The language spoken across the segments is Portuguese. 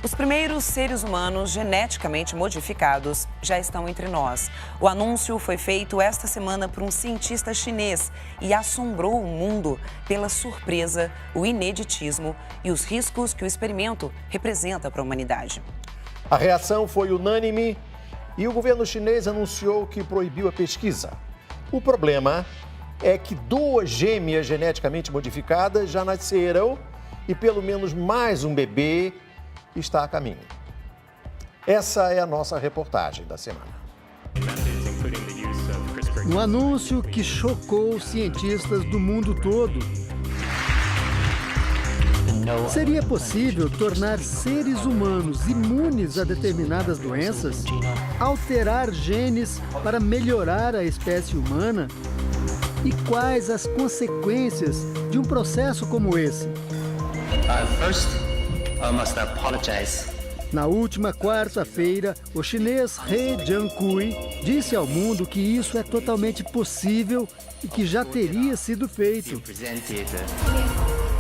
Os primeiros seres humanos geneticamente modificados já estão entre nós. O anúncio foi feito esta semana por um cientista chinês e assombrou o mundo pela surpresa, o ineditismo e os riscos que o experimento representa para a humanidade. A reação foi unânime e o governo chinês anunciou que proibiu a pesquisa. O problema é que 2 gêmeas geneticamente modificadas já nasceram e pelo menos mais um bebê está a caminho. Essa é a nossa reportagem da semana. Um anúncio que chocou cientistas do mundo todo. Seria possível tornar seres humanos imunes a determinadas doenças? Alterar genes para melhorar a espécie humana? E quais as consequências de um processo como esse? First, I must apologize. Na última quarta-feira, o chinês He Jiankui disse ao mundo que isso é totalmente possível e que já teria sido feito.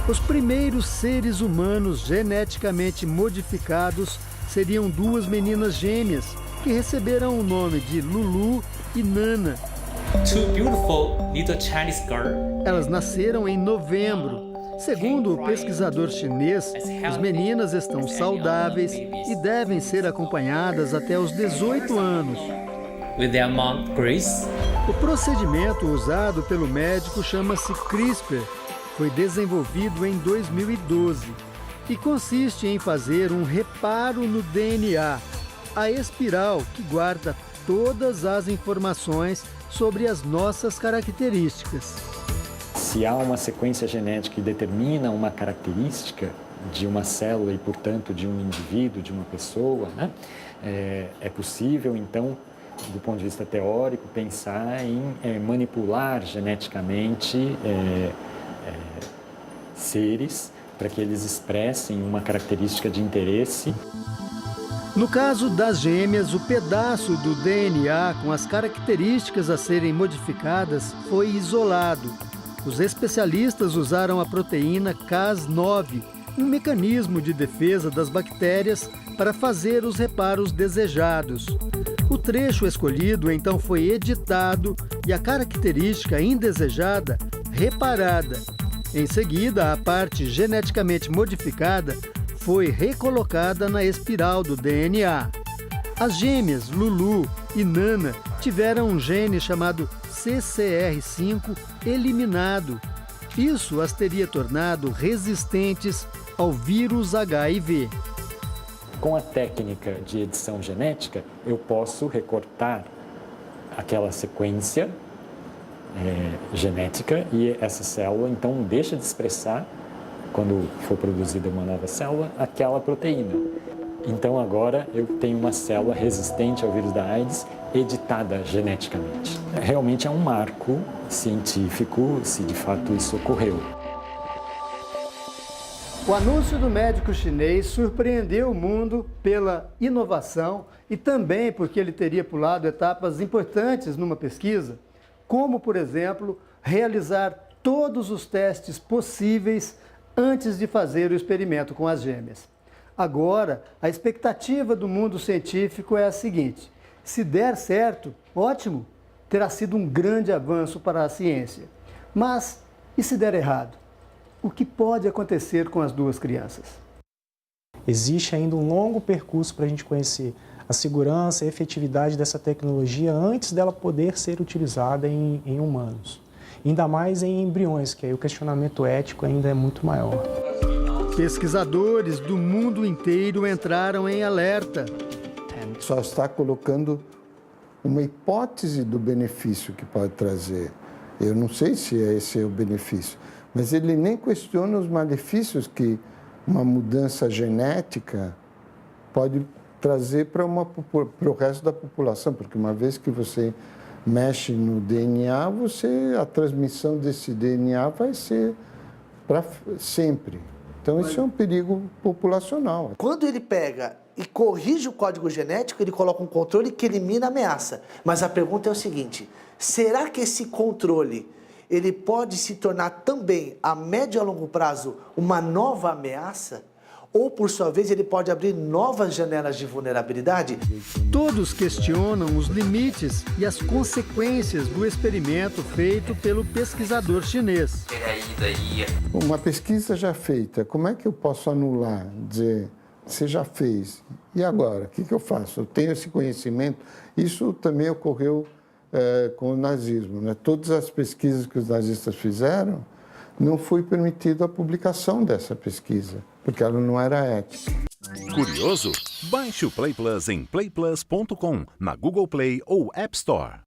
Os primeiros seres humanos geneticamente modificados seriam 2 meninas gêmeas que receberam o nome de Lulu e Nana. Two beautiful little Chinese girls. Elas nasceram em novembro. Segundo o pesquisador chinês, as meninas estão saudáveis e devem ser acompanhadas até os 18 anos. With their mom, Grace. O procedimento usado pelo médico chama-se CRISPR. Foi desenvolvido em 2012 e consiste em fazer um reparo no DNA, a espiral que guarda todas as informações sobre as nossas características. Se há uma sequência genética que determina uma característica de uma célula e, portanto, de um indivíduo, de uma pessoa, né? É possível, então, do ponto de vista teórico, pensar em manipular geneticamente seres para que eles expressem uma característica de interesse. No caso das gêmeas, o pedaço do DNA com as características a serem modificadas foi isolado. Os especialistas usaram a proteína Cas9, um mecanismo de defesa das bactérias para fazer os reparos desejados. O trecho escolhido então foi editado e a característica indesejada reparada. Em seguida, a parte geneticamente modificada foi recolocada na espiral do DNA. As gêmeas Lulu e Nana tiveram um gene chamado CCR5 eliminado. Isso as teria tornado resistentes ao vírus HIV. Com a técnica de edição genética, eu posso recortar aquela sequência genética e essa célula, então, deixa de expressar, quando for produzida uma nova célula, aquela proteína. Então, agora, eu tenho uma célula resistente ao vírus da AIDS editada geneticamente. Realmente é um marco científico, se de fato isso ocorreu. O anúncio do médico chinês surpreendeu o mundo pela inovação e também porque ele teria pulado etapas importantes numa pesquisa, como, por exemplo, realizar todos os testes possíveis antes de fazer o experimento com as gêmeas. Agora, a expectativa do mundo científico é a seguinte: se der certo, ótimo, terá sido um grande avanço para a ciência. Mas, e se der errado? O que pode acontecer com as 2 crianças? Existe ainda um longo percurso para a gente conhecer a segurança e a efetividade dessa tecnologia antes dela poder ser utilizada em humanos. Ainda mais em embriões, que aí o questionamento ético ainda é muito maior. Pesquisadores do mundo inteiro entraram em alerta. Só está colocando uma hipótese do benefício que pode trazer. Eu não sei se esse é o benefício, mas ele nem questiona os malefícios que uma mudança genética pode trazer para o resto da população, porque uma vez que você mexe no DNA, a transmissão desse DNA vai ser para sempre. Então, isso é um perigo populacional. Quando ele pega e corrige o código genético, ele coloca um controle que elimina a ameaça. Mas a pergunta é o seguinte: será que esse controle ele pode se tornar também, a médio e a longo prazo, uma nova ameaça? ou, por sua vez, ele pode abrir novas janelas de vulnerabilidade? Todos questionam os limites e as consequências do experimento feito pelo pesquisador chinês. Uma pesquisa já feita, como é que eu posso anular, dizer, você já fez, e agora? O que eu faço? Eu tenho esse conhecimento. Isso também ocorreu com o nazismo, né? Todas as pesquisas que os nazistas fizeram, não foi permitida a publicação dessa pesquisa, porque ela não era ética. Curioso? Baixe o Play Plus em playplus.com, na Google Play ou App Store.